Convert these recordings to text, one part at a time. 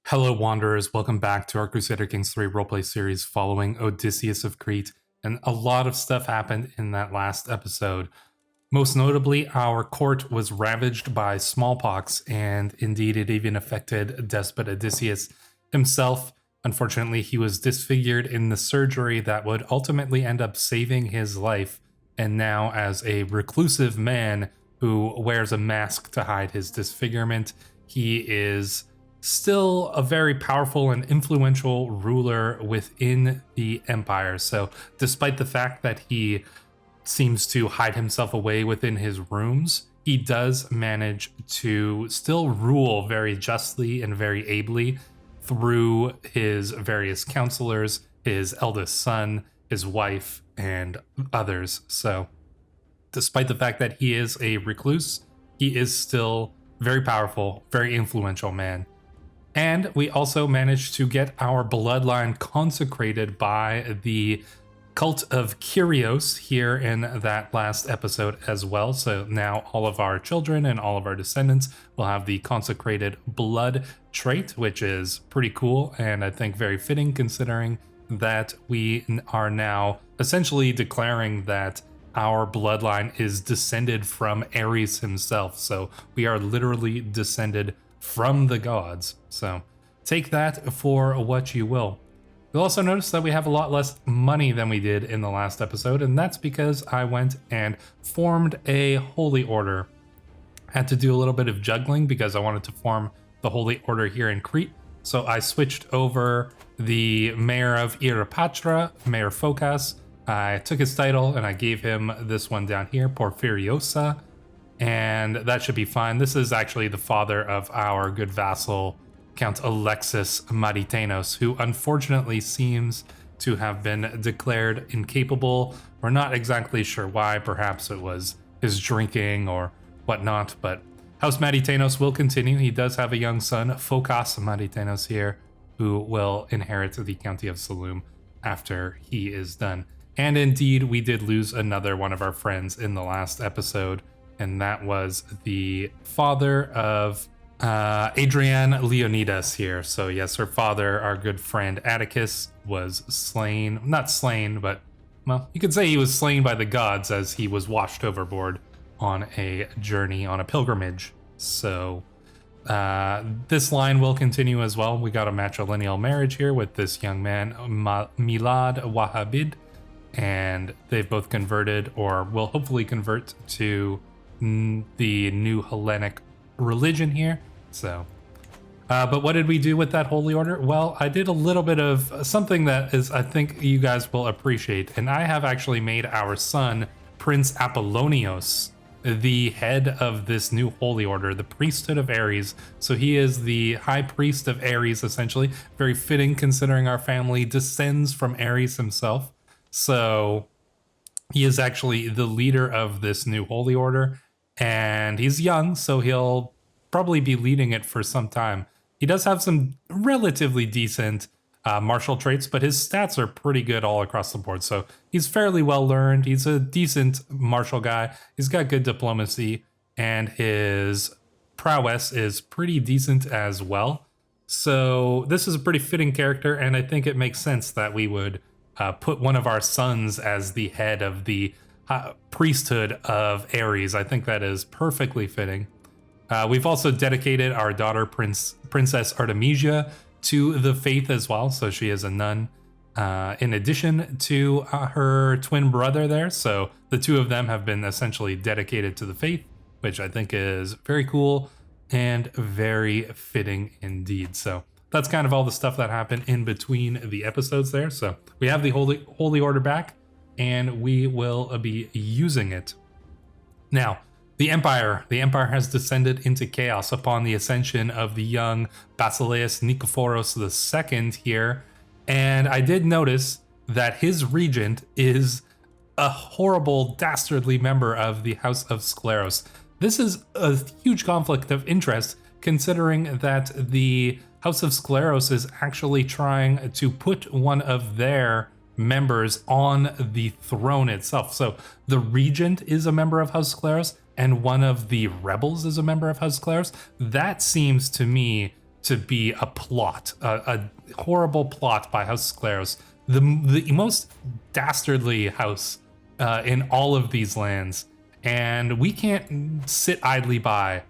Hello, Wanderers. Welcome back to our Crusader Kings 3 roleplay series following Odysseus of Crete. And a lot of stuff happened in that last episode. Most notably, our court was ravaged by smallpox, and indeed it even affected Despot Odysseus himself. Unfortunately, he was disfigured in the surgery that would ultimately end up saving his life. And now, as a reclusive man who wears a mask to hide his disfigurement, he is still a very powerful and influential ruler within the empire. So despite the fact that he seems to hide himself away within his rooms, he does manage to still rule very justly and very ably through his various counselors, his eldest son, his wife, and others. So despite the fact that he is a recluse, he is still very powerful, very influential man. And we also managed to get our bloodline consecrated by the cult of Kyrios here in that last episode as well. So now all of our children and all of our descendants will have the consecrated blood trait, which is pretty cool and I think very fitting considering that we are now essentially declaring that our bloodline is descended from Ares himself. So we are literally descended from the gods. So take that for what you will. You'll also notice that we have a lot less money than we did in the last episode, and that's because I went and formed a holy order. Had to do a little bit of juggling because I wanted to form the holy order here in Crete. So I switched over the mayor of Iropatra, Mayor Phokas. I took his title and I gave him this one down here, Porphyriosa. And that should be fine. This is actually the father of our good vassal, Count Alexis Maritenos, who unfortunately seems to have been declared incapable. We're not exactly sure why. Perhaps it was his drinking or whatnot, but House Maritenos will continue. He does have a young son, Phokas Maritenos here, who will inherit the county of Saloum after he is done. And indeed, we did lose another one of our friends in the last episode, and that was the father of Adrian Leonidas here. So yes, her father, our good friend Atticus, was slain. Not slain, but, well, you could say he was slain by the gods as he was washed overboard on a journey, on a pilgrimage. So this line will continue as well. We got a matrilineal marriage here with this young man, Milad Wahhabid, and they've both converted, or will hopefully convert to the new Hellenic religion here. So but what did we do with that holy order? Well, I did a little bit of something that is, I think you guys will appreciate, and I have actually made our son Prince Apollonios the head of this new holy order, the priesthood of Ares. So he is the high priest of Ares, essentially. Very fitting considering our family descends from Ares himself. So he is actually the leader of this new holy order, and he's young, so he'll probably be leading it for some time. He does have some relatively decent martial traits, but his stats are pretty good all across the board. So he's fairly well learned. He's a decent martial guy. He's got good diplomacy, and his prowess is pretty decent as well. So this is a pretty fitting character, and I think it makes sense that we would put one of our sons as the head of the priesthood of Ares. I think that is perfectly fitting. We've also dedicated our daughter, Princess Artemisia, to the faith as well. So she is a nun, in addition to her twin brother there. So the two of them have been essentially dedicated to the faith, which I think is very cool and very fitting indeed. So that's kind of all the stuff that happened in between the episodes there. So we have the holy order back, and we will be using it. Now, the Empire has descended into chaos upon the ascension of the young Basileus Nikephoros II here, and I did notice that his regent is a horrible, dastardly member of the House of Scleros. This is a huge conflict of interest, considering that the House of Scleros is actually trying to put one of their members on the throne itself. So the regent is a member of House Scleros, and one of the rebels is a member of House Scleros. That seems to me to be a plot, a horrible plot by House Scleros, the most dastardly house in all of these lands. And we can't sit idly by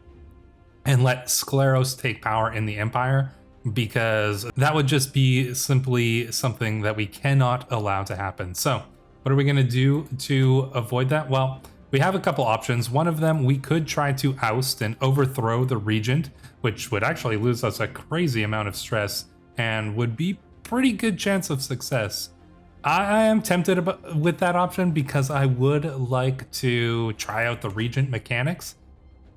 and let Scleros take power in the Empire, because that would just be simply something that we cannot allow to happen. So what are we going to do to avoid that? Well, we have a couple options. One of them, we could try to oust and overthrow the regent, which would actually lose us a crazy amount of stress and would be pretty good chance of success. I am tempted with that option because I would like to try out the regent mechanics,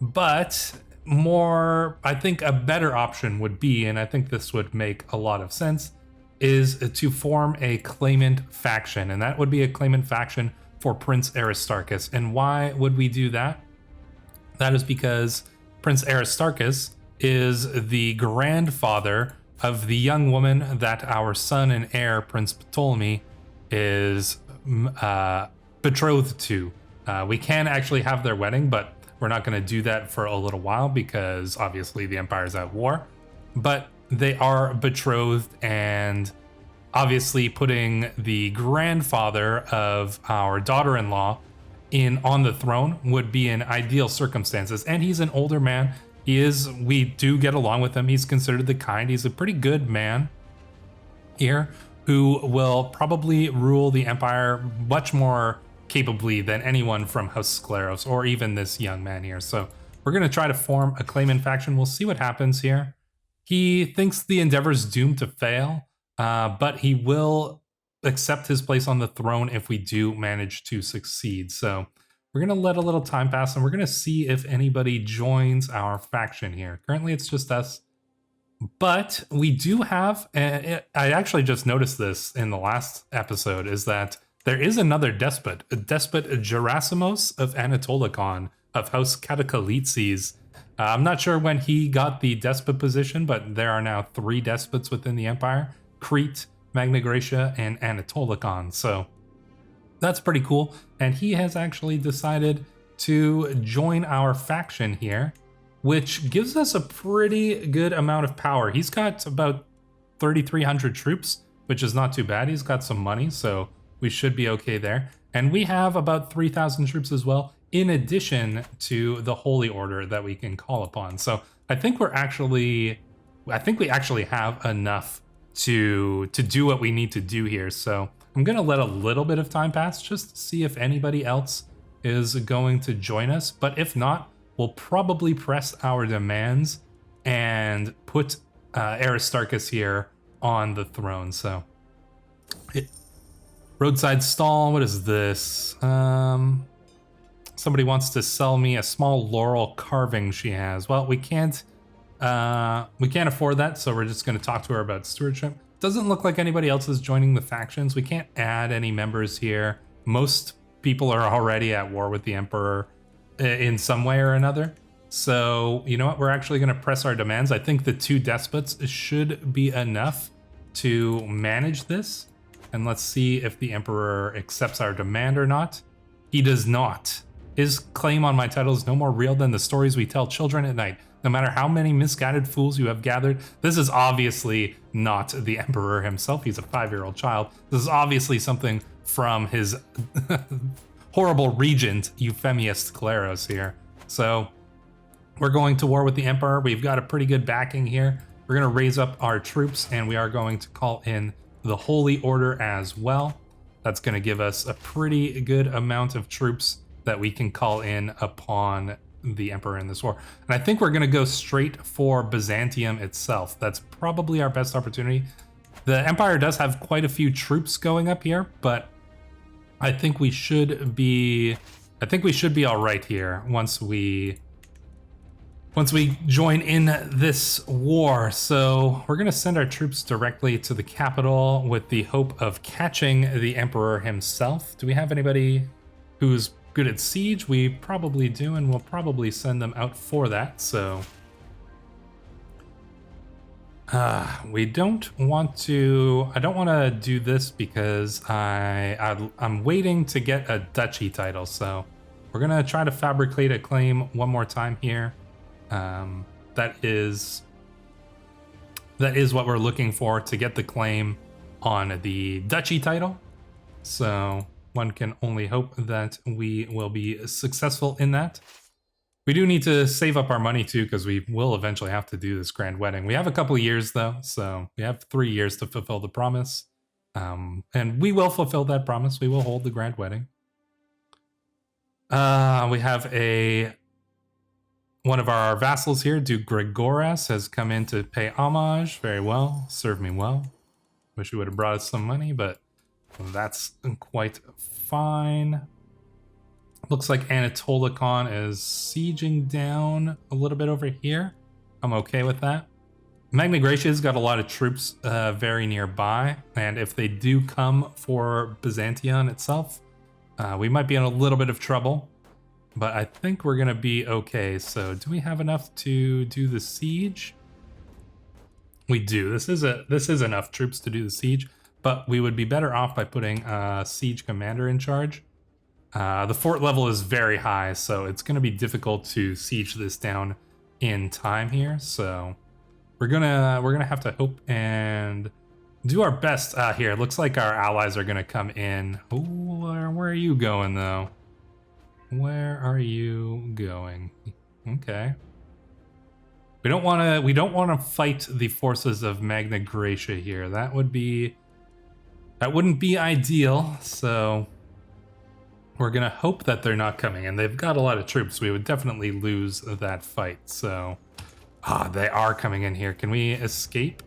but I think a better option would be, and I think this would make a lot of sense, is to form a claimant faction, and that would be a claimant faction for Prince Aristarchus. And why would we do that? That is because Prince Aristarchus is the grandfather of the young woman that our son and heir, Prince Ptolemy, is betrothed to. We can actually have their wedding, but we're not going to do that for a little while because obviously the Empire's at war. But they are betrothed, and obviously putting the grandfather of our daughter-in-law on the throne would be in ideal circumstances. And he's an older man. We do get along with him. He's considered the kind. He's a pretty good man here who will probably rule the Empire much more capably than anyone from House Scleros, or even this young man here. So we're going to try to form a claimant faction. We'll see what happens here. He thinks the endeavor's doomed to fail, but he will accept his place on the throne if we do manage to succeed. So we're going to let a little time pass, and we're going to see if anybody joins our faction here. Currently, it's just us. But we do have, I actually just noticed this in the last episode, is that there is another despot, Gerasimos of Anatolikon of House Katakalitses. I'm not sure when he got the despot position, but there are now 3 despots within the Empire: Crete, Magna Graecia, and Anatolikon. So that's pretty cool. And he has actually decided to join our faction here, which gives us a pretty good amount of power. He's got about 3,300 troops, which is not too bad. He's got some money, so we should be okay there. And we have about 3,000 troops as well, in addition to the Holy Order that we can call upon. So I think we actually have enough to do what we need to do here. So I'm gonna let a little bit of time pass just to see if anybody else is going to join us. But if not, we'll probably press our demands and put Aristarchus here on the throne. So roadside stall, what is this? Somebody wants to sell me a small laurel carving she has. Well, we can't afford that, so we're just going to talk to her about stewardship. Doesn't look like anybody else is joining the factions. We can't add any members here. Most people are already at war with the Emperor in some way or another. So, you know what? We're actually going to press our demands. I think the 2 despots should be enough to manage this. And let's see if the Emperor accepts our demand or not. He does not. His claim on my title is no more real than the stories we tell children at night. No matter how many misguided fools you have gathered, this is obviously not the Emperor himself. He's a 5-year-old child. This is obviously something from his horrible regent, Euphemius Scleros here. So we're going to war with the Emperor. We've got a pretty good backing here. We're going to raise up our troops, and we are going to call in the Holy Order as well. That's going to give us a pretty good amount of troops that we can call in upon the Emperor in this war. And I think we're going to go straight for Byzantium itself. That's probably our best opportunity. The Empire does have quite a few troops going up here, but I think we should be all right here once we join in this war. So we're going to send our troops directly to the capital with the hope of catching the Emperor himself. Do we have anybody who's good at siege? We probably do, and we'll probably send them out for that. So we don't want to. I don't want to do this because I'm waiting to get a duchy title. So we're gonna try to fabricate a claim one more time here. That is that is what we're looking for to get the claim on the duchy title. So one can only hope that we will be successful in that. We do need to save up our money too, because we will eventually have to do this grand wedding. We have a couple of years though, so we have 3 years to fulfill the promise. And we will fulfill that promise. We will hold the grand wedding. We have one of our vassals here, Duke Gregoras, has come in to pay homage. Very well. Served me well. Wish he would have brought us some money, but that's quite fine. Looks like Anatolikon is sieging down a little bit over here. I'm okay with that. Magna Graecia's got a lot of troops very nearby, and if they do come for Byzantium itself, we might be in a little bit of trouble, but I think we're gonna be okay. So do we have enough to do the siege? We do. This is enough troops to do the siege, but we would be better off by putting a siege commander in charge. The fort level is very high, so it's gonna be difficult to siege this down in time here. So we're gonna have to hope and do our best. Here, it looks like our allies are gonna come in. Ooh, where are you going though? Where are you going? Okay. We don't want to fight the forces of Magna Graecia here. That wouldn't be ideal. So we're gonna hope that they're not coming, and they've got a lot of troops. We would definitely lose that fight. So they are coming in here. Can we escape?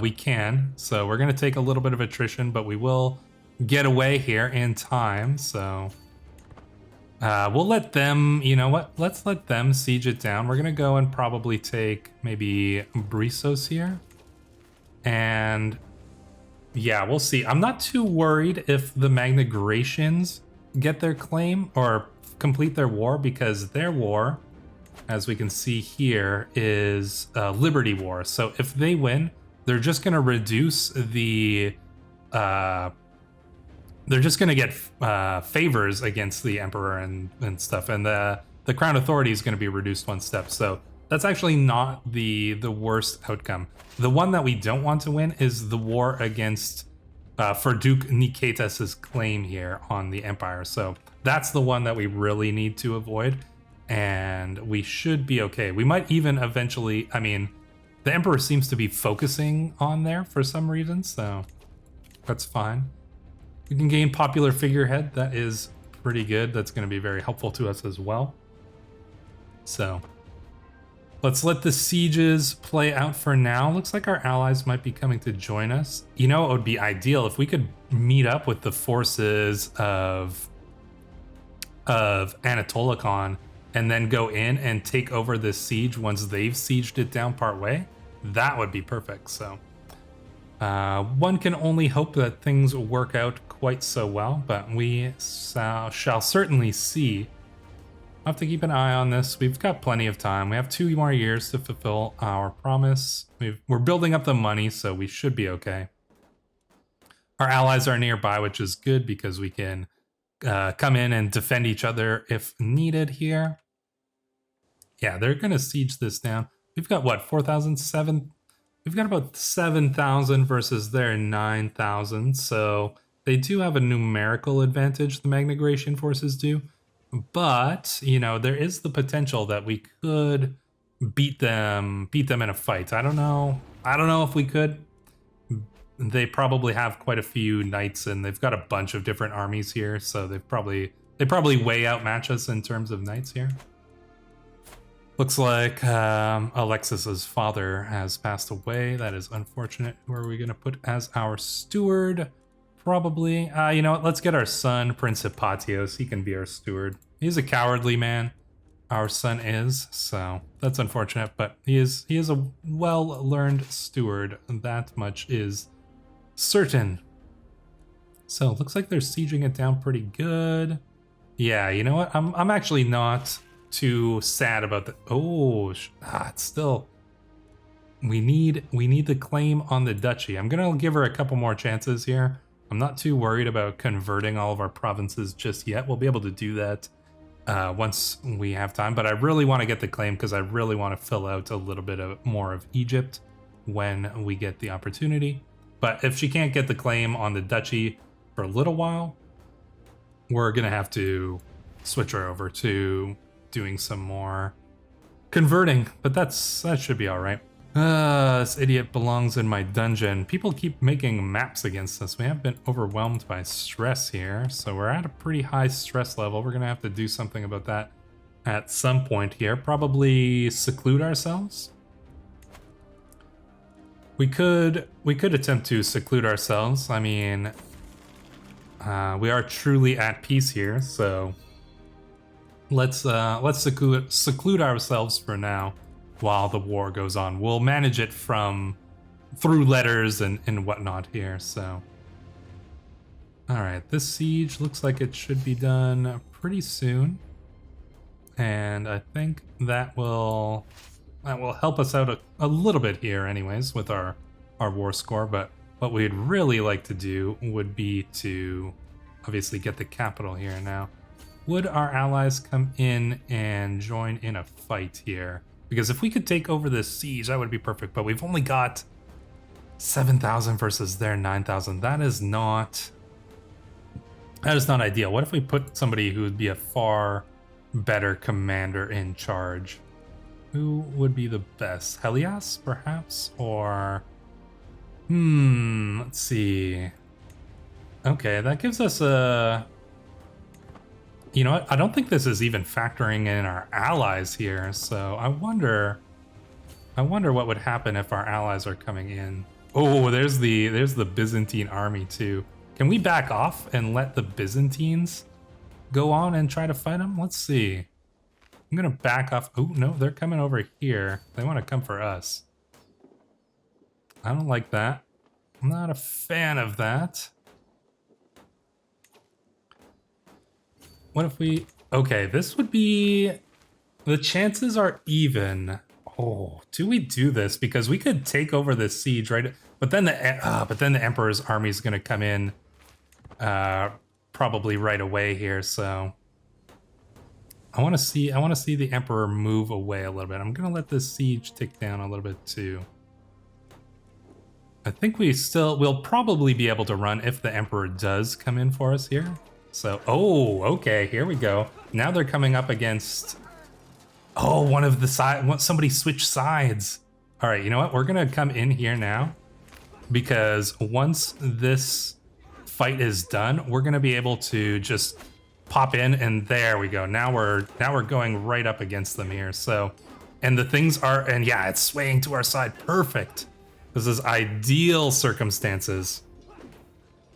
We can. So we're gonna take a little bit of attrition, but we will get away here in time. So we'll let them, you know what? Let's let them siege it down. We're gonna go and probably take maybe Brisos here. And yeah, we'll see. I'm not too worried if the Magna Graecians get their claim or complete their war, because their war, as we can see here, is a Liberty War. So if they win, they're just gonna reduce the they're just going to get favors against the emperor and stuff, and the crown authority is going to be reduced 1 step. So that's actually not the worst outcome. The one that we don't want to win is the war against for Duke Niketas's claim here on the empire. So that's the one that we really need to avoid, and we should be okay. We might even eventually, I mean, the emperor seems to be focusing on there for some reason, so that's fine. We can gain popular figurehead. That is pretty good. That's going to be very helpful to us as well. So let's let the sieges play out for now. Looks like our allies might be coming to join us. You know, it would be ideal if we could meet up with the forces of Anatolikon and then go in and take over this siege once they've sieged it down part way. That would be perfect. So one can only hope that things work out quite so well, but we shall certainly see. I'll have to keep an eye on this. We've got plenty of time. We have 2 more years to fulfill our promise. We're building up the money, so we should be okay. Our allies are nearby, which is good because we can come in and defend each other if needed here. Yeah, they're going to siege this down. We've got, what, 4,007? We've got about 7,000 versus their 9,000, so they do have a numerical advantage, the Magna Graecian forces do. But, you know, there is the potential that we could beat them in a fight. I don't know if we could. They probably have quite a few knights, and they've got a bunch of different armies here, so they probably way outmatch us in terms of knights here. Looks like Alexis's father has passed away. That is unfortunate. Who are we going to put as our steward? Probably. You know what? Let's get our son, Prince Hypatios. He can be our steward. He's a cowardly man. Our son is, so that's unfortunate. But he is a well-learned steward. That much is certain. So looks like they're sieging it down pretty good. Yeah, you know what? I'm actually not too sad about the. It's still. We need the claim on the duchy. I'm gonna give her a couple more chances here. I'm not too worried about converting all of our provinces just yet. We'll be able to do that once we have time. But I really want to get the claim because I really want to fill out a little bit more of Egypt when we get the opportunity. But if she can't get the claim on the duchy for a little while, we're going to have to switch her over to doing some more converting. But that should be all right. This idiot belongs in my dungeon. People keep making maps against us. We have been overwhelmed by stress here, so we're at a pretty high stress level. We're gonna have to do something about that at some point here. Probably seclude ourselves. We could attempt to seclude ourselves. I mean, we are truly at peace here, so let's seclude ourselves for now. While the war goes on, we'll manage it through letters and whatnot here. So, all right, this siege looks like it should be done pretty soon, and I think that will help us out a little bit here, anyways, with our war score. But what we'd really like to do would be to obviously get the capital here now. Would our allies come in and join in a fight here? Because if we could take over this siege, that would be perfect. But we've only got 7,000 versus their 9,000. That is not ideal. What if we put somebody who would be a far better commander in charge? Who would be the best? Helias, perhaps? Or... let's see. Okay, that gives us a... You know what? I don't think this is even factoring in our allies here, so I wonder what would happen if our allies are coming in. Oh, there's the Byzantine army too. Can we back off and let the Byzantines go on and try to fight them? Let's see. I'm gonna back off. Oh no, they're coming over here. They want to come for us. I don't like that. I'm not a fan of that. What if we... Okay, this would be... The chances are even. Oh, do we do this? Because we could take over this siege, right? But then the Emperor's army is going to come in probably right away here, so... I want to see the Emperor move away a little bit. I'm going to let this siege tick down a little bit too. I think we'll probably be able to run if the Emperor does come in for us here. So, oh, okay, here we go. Now they're coming up against, oh, one of the side, somebody switched sides. All right, you know what? We're gonna come in here now because once this fight is done, we're gonna be able to just pop in and there we go. Now we're going right up against them here. So, and the things are, and yeah, it's swaying to our side. Perfect. This is ideal circumstances.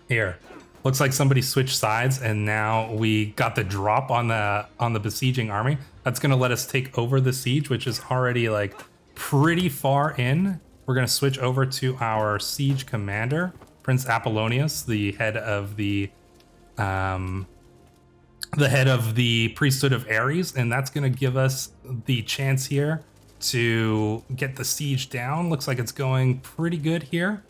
Here. Looks like somebody switched sides and now we got the drop on the besieging army. That's gonna let us take over the siege, which is already like pretty far in. We're gonna switch over to our siege commander, Prince Apollonius, the head of the priesthood of Ares, and that's gonna give us the chance here to get the siege down. Looks like it's going pretty good here.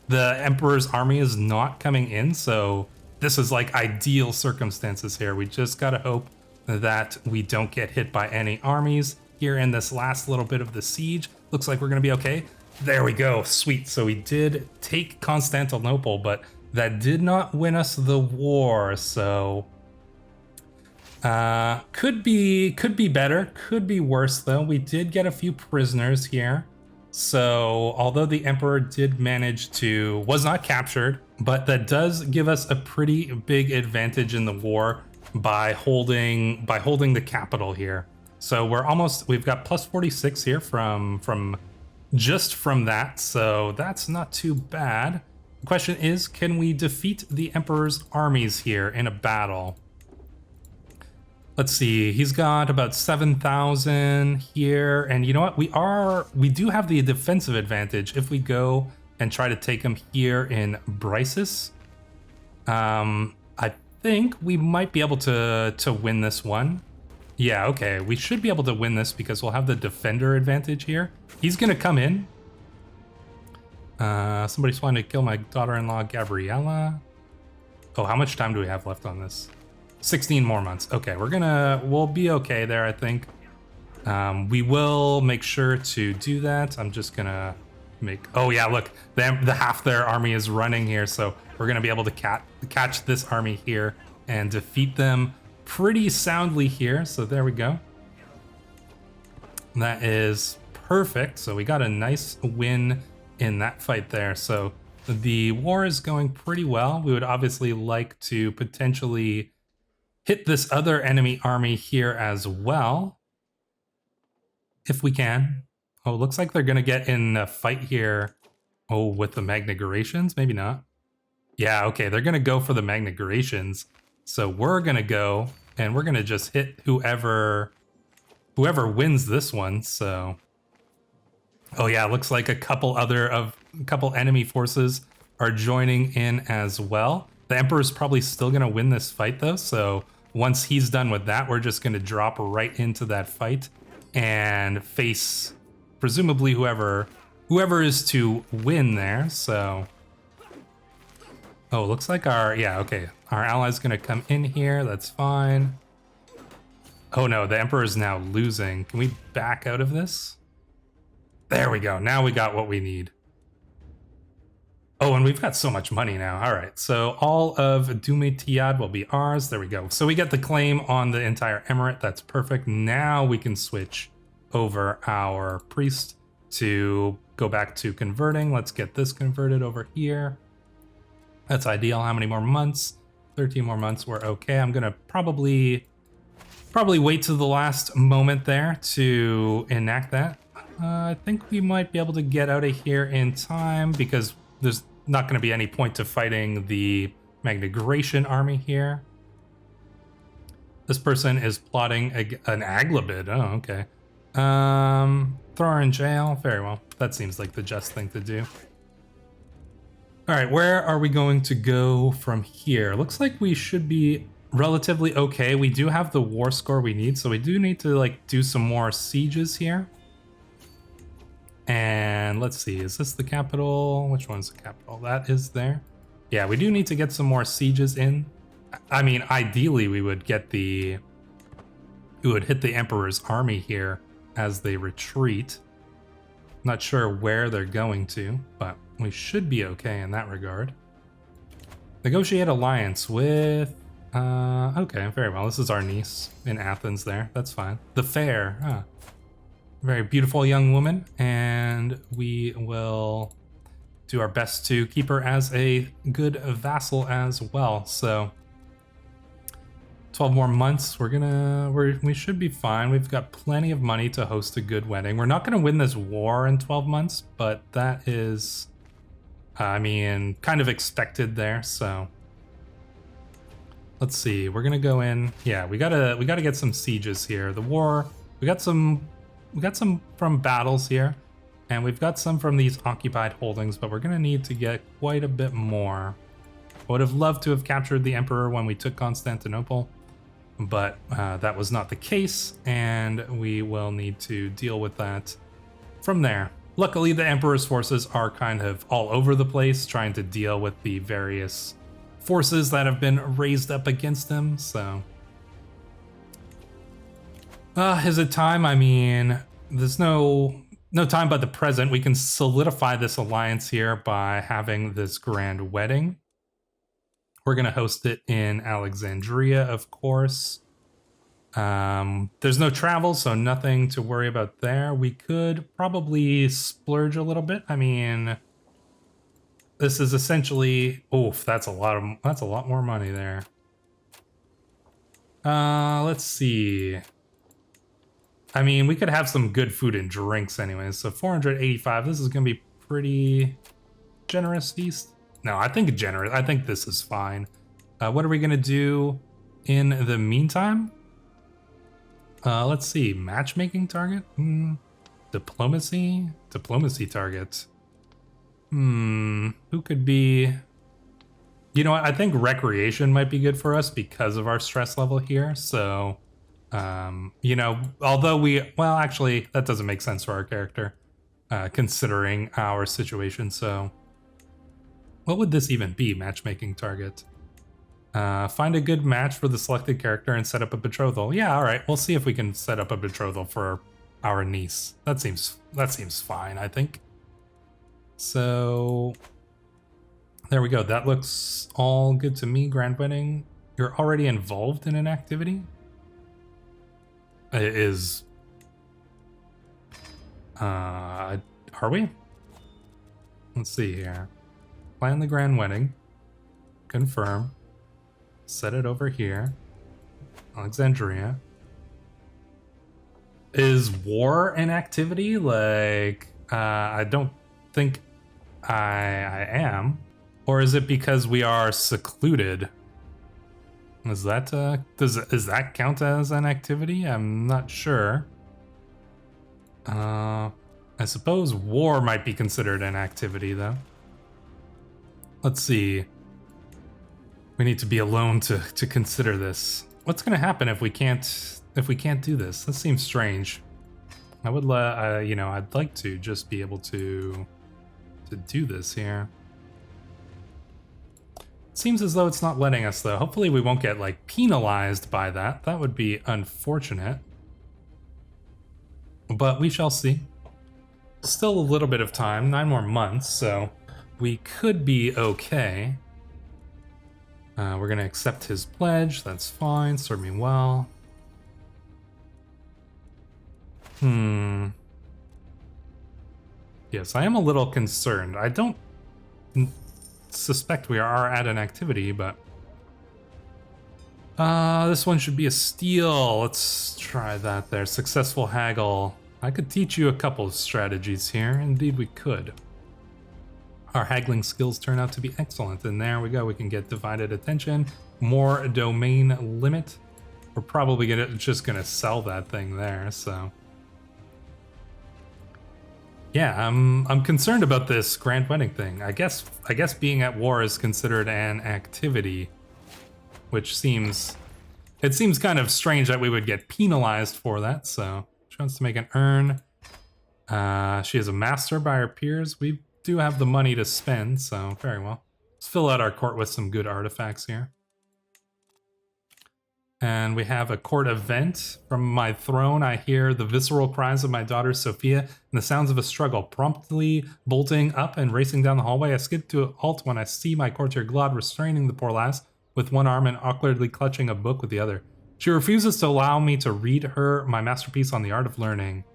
The Emperor's army is not coming in, so this is like ideal circumstances here. We just gotta hope that we don't get hit by any armies here in this last little bit of the siege. Looks like we're gonna be okay. There we go, sweet. So we did take Constantinople, but that did not win us the war, so... could be better, could be worse though. We did get a few prisoners here. So, although the Emperor did manage was not captured, but that does give us a pretty big advantage in the war by holding the capital here. So we've got plus 46 here from that, so that's not too bad. The question is, can we defeat the Emperor's armies here in a battle? Let's see, he's got about 7,000 here, and you know what? We do have the defensive advantage if we go and try to take him here in Brysis. I think we might be able to win this one. Yeah, okay, we should be able to win this because we'll have the defender advantage here. He's gonna come in. Somebody's wanting to kill my daughter-in-law, Gabriella. Oh, how much time do we have left on this? 16 more months. Okay, we'll be okay there, I think. We will make sure to do that. I'm just gonna oh yeah, look, the half their army is running here, so we're gonna be able to catch this army here and defeat them pretty soundly here. So there we go. That is perfect. So we got a nice win in that fight there. So the war is going pretty well. We would obviously like to potentially hit this other enemy army here as well, if we can. Oh, looks like they're going to get in a fight here. Oh, with the Magnigrations? Maybe not. Yeah, okay, they're going to go for the Magnigrations. So we're going to go, and we're going to just hit whoever wins this one. So, oh yeah, looks like a couple enemy forces are joining in as well. The Emperor's probably still going to win this fight though. So once he's done with that, we're just going to drop right into that fight and face presumably whoever is to win there. So, oh, looks like our ally's going to come in here. That's fine. Oh no, the Emperor is now losing. Can we back out of this? There we go. Now we got what we need. Oh, and we've got so much money now. All right, so all of Dumetiad will be ours. There we go. So we get the claim on the entire emirate. That's perfect. Now we can switch over our priest to go back to converting. Let's get this converted over here. That's ideal. How many more months? 13 more months. We're okay. I'm going to probably wait to the last moment there to enact that. I think we might be able to get out of here in time because there's not going to be any point to fighting the Magnigration army here. This person is plotting an Aglabid. Oh, okay. Throw her in jail. Very well. That seems like the just thing to do. All right, where are we going to go from here? Looks like we should be relatively okay. We do have the war score we need, so we do need to like do some more sieges here. And let's see, is this the capital? Which one's the capital? That is there. Yeah, we do need to get some more sieges in. I mean, ideally we would hit the Emperor's army here as they retreat. Not sure where they're going to, but we should be okay in that regard. Negotiate alliance with okay, very well. This is our niece in Athens there. That's fine. The fair. Ah. Very beautiful young woman, and we will do our best to keep her as a good vassal as well. So 12 more months. We should be fine. We've got plenty of money to host a good wedding. We're not going to win this war in 12 months, but that is, I mean, kind of expected there. So let's see. We're gonna go in. Yeah, we gotta get some sieges here. The war. We got some from battles here, and we've got some from these occupied holdings, but we're gonna need to get quite a bit more. I would have loved to have captured the Emperor when we took Constantinople, but that was not the case, and we will need to deal with that from there. Luckily, the Emperor's forces are kind of all over the place, trying to deal with the various forces that have been raised up against him, so. Is it time? I mean, there's no time but the present. We can solidify this alliance here by having this grand wedding. We're going to host it in Alexandria, of course. There's no travel, so nothing to worry about there. We could probably splurge a little bit. I mean, this is essentially, oof, that's a lot more money there. Let's see. I mean, we could have some good food and drinks anyways. So 485, this is going to be pretty generous feast. No, I think generous. I think this is fine. What are we going to do in the meantime? Let's see. Matchmaking target? Diplomacy? Diplomacy target. Who could be... You know what? I think recreation might be good for us because of our stress level here. So, you know, although well, actually, that doesn't make sense for our character, considering our situation. So what would this even be? Matchmaking target. Find a good match for the selected character and set up a betrothal. Yeah, all right. We'll see if we can set up a betrothal for our niece. That seems fine, I think. So there we go. That looks all good to me. Grand wedding. You're already involved in an activity? It is. Are we? Let's see here. Plan the grand wedding. Confirm. Set it over here. Alexandria. Is war an activity? Like, I don't think I am. Or is it because we are secluded? Is that, does that count as an activity? I'm not sure. I suppose war might be considered an activity, though. Let's see. We need to be alone to consider this. What's gonna happen if we can't do this? That seems strange. I would you know, I'd like to just be able to do this here. It seems as though it's not letting us, though. Hopefully we won't get like penalized by that. That would be unfortunate. But we shall see. Still a little bit of time, 9 more months, so we could be okay. We're gonna accept his pledge, that's fine, serve me well. Yes, I am a little concerned. I don't suspect we are at an activity, but... this one should be a steal. Let's try that there. Successful haggle. I could teach you a couple of strategies here. Indeed we could. Our haggling skills turn out to be excellent. And there we go. We can get divided attention. More domain limit. We're probably just gonna sell that thing there, so... Yeah, I'm concerned about this grand wedding thing. I guess being at war is considered an activity, which seems kind of strange that we would get penalized for that. So she wants to make an urn. She is a master by her peers. We do have the money to spend, so very well. Let's fill out our court with some good artifacts here. And we have a court event. From my throne, I hear the visceral cries of my daughter Sophia and the sounds of a struggle. Promptly bolting up and racing down the hallway, I skip to a halt when I see my courtier Glad restraining the poor lass with one arm and awkwardly clutching a book with the other. She refuses to allow me to read her my masterpiece on the art of learning.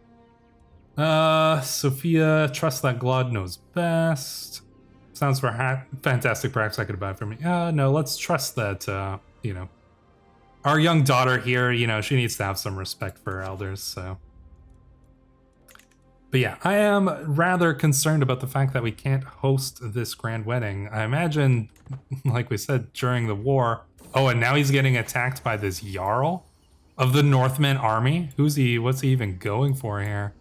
Sophia, trust that Glad knows best. Sounds for fantastic, perhaps I could buy it for me. No, let's trust that, you know, our young daughter here, you know, she needs to have some respect for her elders, so. But yeah, I am rather concerned about the fact that we can't host this grand wedding. I imagine, like we said, during the war. Oh, and now he's getting attacked by this Jarl of the Northman army. What's he even going for here?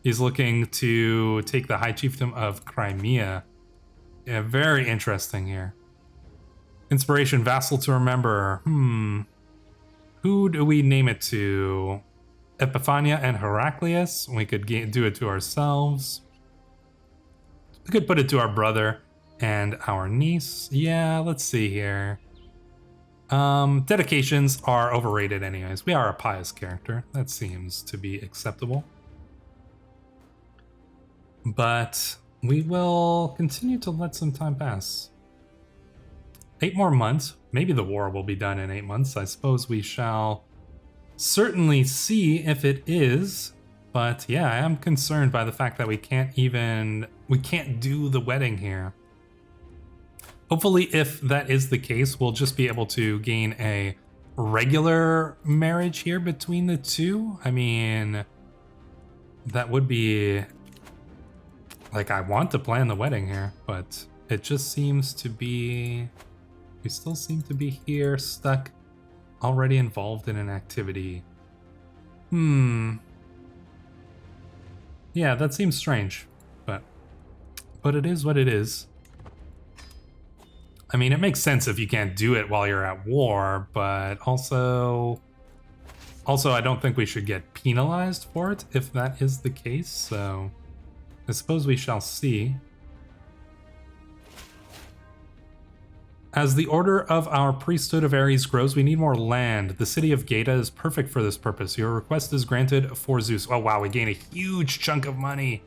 He's looking to take the High Chiefdom of Crimea. Yeah, very interesting here. Inspiration, vassal to remember. Who do we name it to? Epiphania and Heraclius? We could do it to ourselves. We could put it to our brother and our niece. Yeah, let's see here. Dedications are overrated anyways. We are a pious character. That seems to be acceptable. But we will continue to let some time pass. 8 more months. Maybe the war will be done in 8 months. I suppose we shall certainly see if it is. But yeah, I am concerned by the fact that we can't do the wedding here. Hopefully, if that is the case, we'll just be able to gain a regular marriage here between the two. I mean, that would be... Like, I want to plan the wedding here, but it just seems to be... We still seem to be here, stuck, already involved in an activity. Yeah, that seems strange, but it is what it is. I mean, it makes sense if you can't do it while you're at war, but also I don't think we should get penalized for it if that is the case, so I suppose we shall see. As the order of our priesthood of Ares grows, we need more land. The city of Gaeta is perfect for this purpose. Your request is granted for Zeus. Oh wow, we gain a huge chunk of money.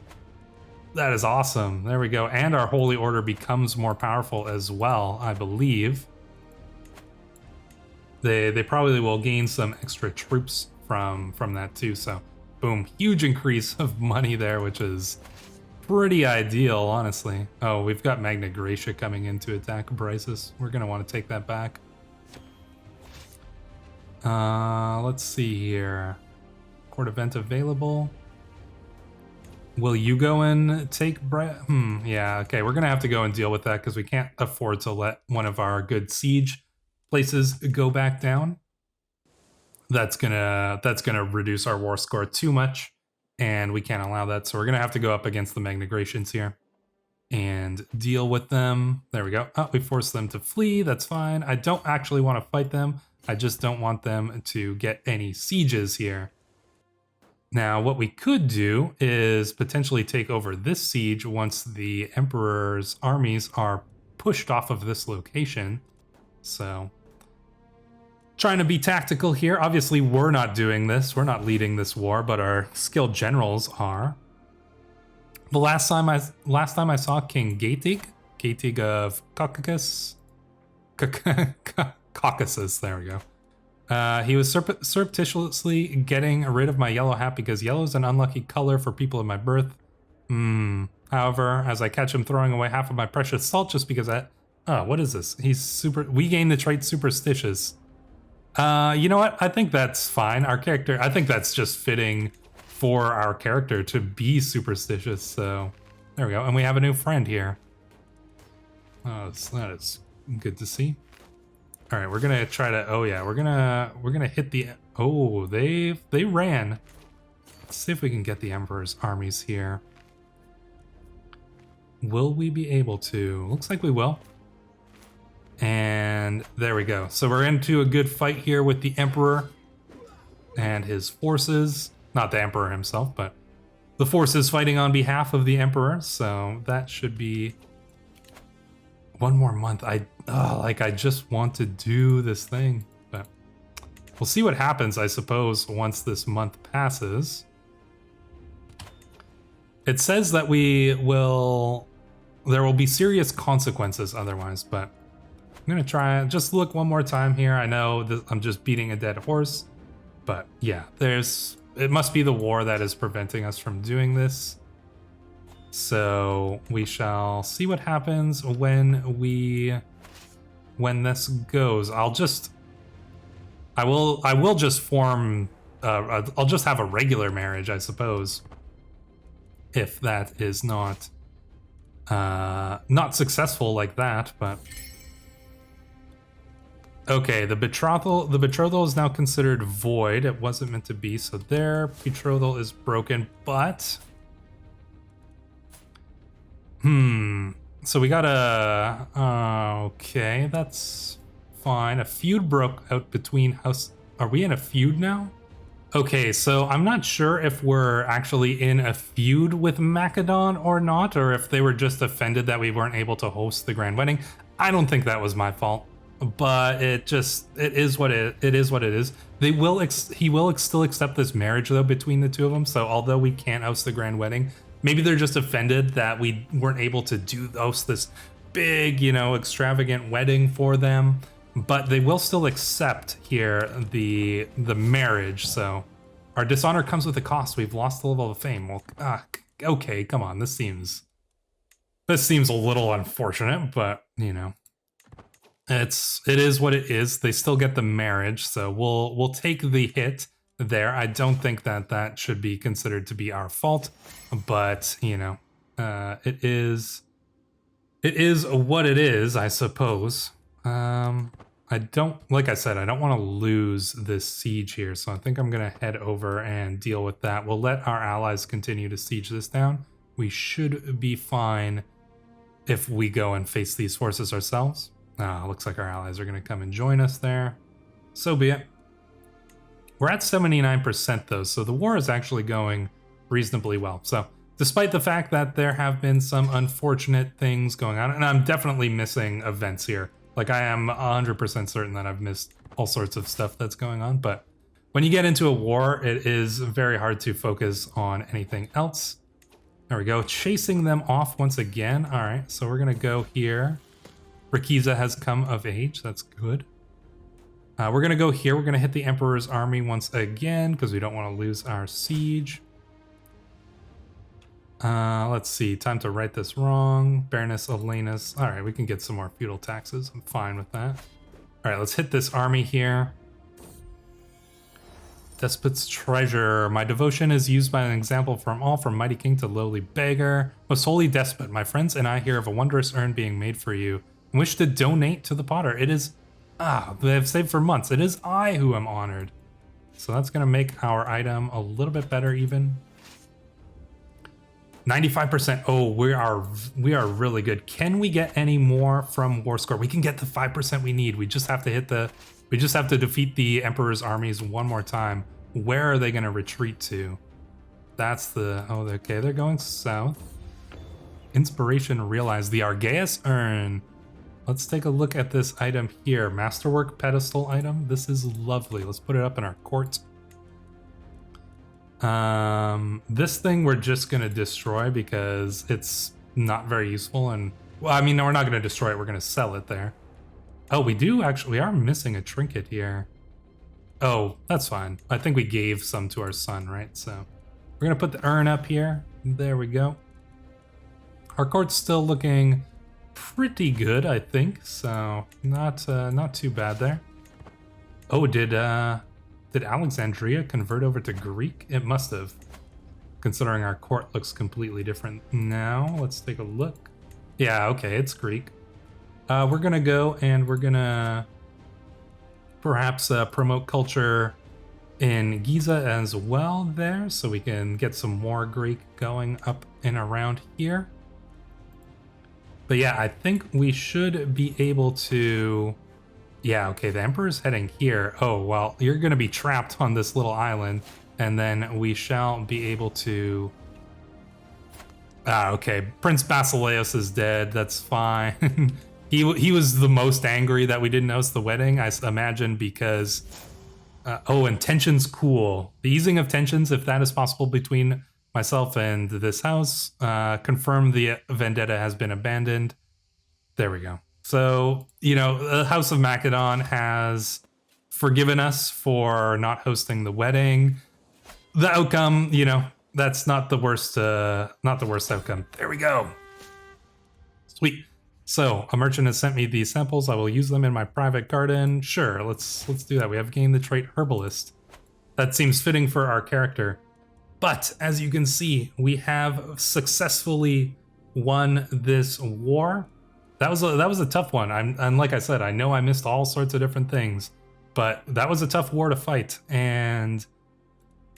That is awesome. There we go. And our holy order becomes more powerful as well, I believe. They probably will gain some extra troops from that too. So boom, huge increase of money there, which is pretty ideal, honestly. Oh, we've got Magna Graecia coming in to attack Brysis. We're going to want to take that back. Let's see here. Court event available. Will you go and take yeah, okay. We're going to have to go and deal with that because we can't afford to let one of our good siege places go back down. That's gonna reduce our war score too much, and we can't allow that. So we're gonna have to go up against the Magna Graecians here and deal with them. There we go. Oh, we forced them to flee. That's fine. I don't actually want to fight them. I just don't want them to get any sieges here. Now, what we could do is potentially take over this siege once the Emperor's armies are pushed off of this location. So, trying to be tactical here. Obviously, we're not doing this. We're not leading this war, but our skilled generals are. The last time I saw King Gatig of Caucasus, there we go. He was surreptitiously getting rid of my yellow hat because yellow is an unlucky color for people of my birth. However, as I catch him throwing away half of my precious salt just because oh, what is this? We gain the trait superstitious. You know what? I think that's fine. Our character, I think that's just fitting for our character to be superstitious. So there we go. And we have a new friend here. Oh, that is good to see. All right, we're gonna try to. Oh yeah, we're gonna hit the. Oh, they ran. Let's see if we can get the Emperor's armies here. Will we be able to? Looks like we will. And there we go. So we're into a good fight here with the Emperor and his forces. Not the Emperor himself, but the forces fighting on behalf of the Emperor. So that should be one more month. I just want to do this thing, but we'll see what happens, I suppose, once this month passes. It says that there will be serious consequences otherwise, but I'm gonna try just look one more time here. I know that I'm just beating a dead horse, but yeah, it must be the war that is preventing us from doing this. So we shall see what happens when this goes. I will just form. I'll just have a regular marriage, I suppose, if that is not successful like that. But okay, the betrothal is now considered void. It wasn't meant to be, so their betrothal is broken. But so we got okay, that's fine. A feud broke out between house. Are we in a feud now? Okay, so I'm not sure if we're actually in a feud with Macedon or not, or if they were just offended that we weren't able to host the grand wedding. I don't think that was my fault, but it is what it is. He will still accept this marriage though between the two of them. So although we can't host the grand wedding, maybe they're just offended that we weren't able to host this big, extravagant wedding for them. But they will still accept here the marriage. So our dishonor comes with a cost. We've lost the level of fame. Well, okay, come on. This seems a little unfortunate, but it is what it is. They still get the marriage, so we'll take the hit there. I don't think that should be considered to be our fault, but it is what it is, I suppose. Like I said, I don't want to lose this siege here, so I think I'm gonna head over and deal with that. We'll let our allies continue to siege this down. We should be fine if we go and face these forces ourselves. Looks like our allies are gonna come and join us there. So be it. We're at 79% though, so the war is actually going reasonably well. So despite the fact that there have been some unfortunate things going on, and I'm definitely missing events here. Like, I am 100% certain that I've missed all sorts of stuff that's going on, but when you get into a war, it is very hard to focus on anything else. There we go, chasing them off once again. All right, so we're gonna go here. Rakiza has come of age, that's good. We're gonna go here, we're gonna hit the Emperor's army once again, because we don't want to lose our siege. Let's see, time to right this wrong. Baroness Elenus. All right, we can get some more feudal taxes. I'm fine with that. All right, let's hit this army here. Despot's treasure. My devotion is used by an example from all, from mighty king to lowly beggar. Most holy despot, my friends and I hear of a wondrous urn being made for you and wish to donate to the potter. It is, they have saved for months. It is I who am honored. So that's gonna make our item a little bit better even. 95%. Oh, we are really good. Can we get any more from war score? We can get the 5% we need. We just have to hit the, we just have to defeat the Emperor's armies one more time. Where are they going to retreat to? That's the, oh, okay, they're going south. Inspiration realized. The Argeus urn. Let's take a look at this item here. Masterwork pedestal item. This is lovely. Let's put it up in our court. This thing we're just gonna destroy because it's not very useful, and well, I mean, no, we're not gonna destroy it, we're gonna sell it there. Oh, we are missing a trinket here. Oh, that's fine. I think we gave some to our son, right? So we're gonna put the urn up here. There we go. Our court's still looking pretty good, I think, so not too bad there. Oh, did Alexandria convert over to Greek? It must have, considering our court looks completely different now. Let's take a look. Yeah, okay, it's Greek. We're gonna go and we're gonna perhaps promote culture in Giza as well there, so we can get some more Greek going up and around here. But yeah, I think we should be able to... Yeah, okay, the Emperor's heading here. Oh, well, you're going to be trapped on this little island, and then we shall be able to... okay, Prince Basileus is dead, that's fine. he was the most angry that we didn't host the wedding, I imagine, because... oh, and tension's cool. The easing of tensions, if that is possible between myself and this house, confirm the vendetta has been abandoned. There we go. So, you know, the House of Macedon has forgiven us for not hosting the wedding. The outcome, you know, that's not the worst outcome. There we go. Sweet. So, a merchant has sent me these samples. I will use them in my private garden. Sure, let's do that. We have gained the trait Herbalist. That seems fitting for our character. But, as you can see, we have successfully won this war. That was a tough one. And like I said, I know I missed all sorts of different things, but that was a tough war to fight, and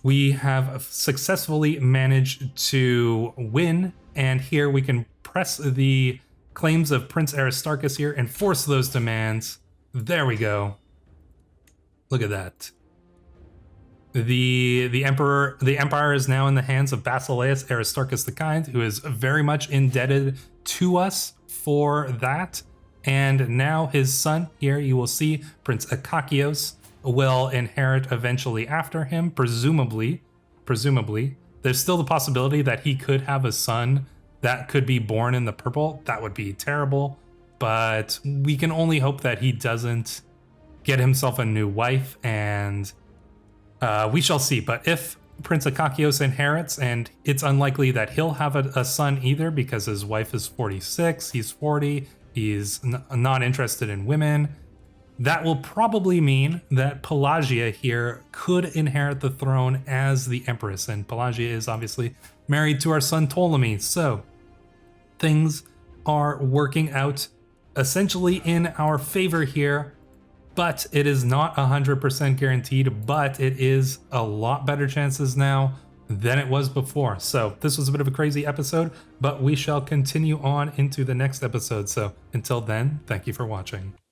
we have successfully managed to win. And here we can press the claims of Prince Aristarchus here and force those demands. There we go. Look at that. The empire is now in the hands of Basileus Aristarchus the Kind, who is very much indebted to us for that. And now his son here, you will see, Prince Akakios, will inherit eventually after him, presumably. There's still the possibility that he could have a son that could be born in the purple. That would be terrible, but we can only hope that he doesn't get himself a new wife, and we shall see. But if Prince Akakios inherits, and it's unlikely that he'll have a son either, because his wife is 46, he's 40, he's not interested in women, that will probably mean that Pelagia here could inherit the throne as the empress, and Pelagia is obviously married to our son Ptolemy, so things are working out essentially in our favor here. But it is not 100% guaranteed, but it is a lot better chances now than it was before. So this was a bit of a crazy episode, but we shall continue on into the next episode. So until then, thank you for watching.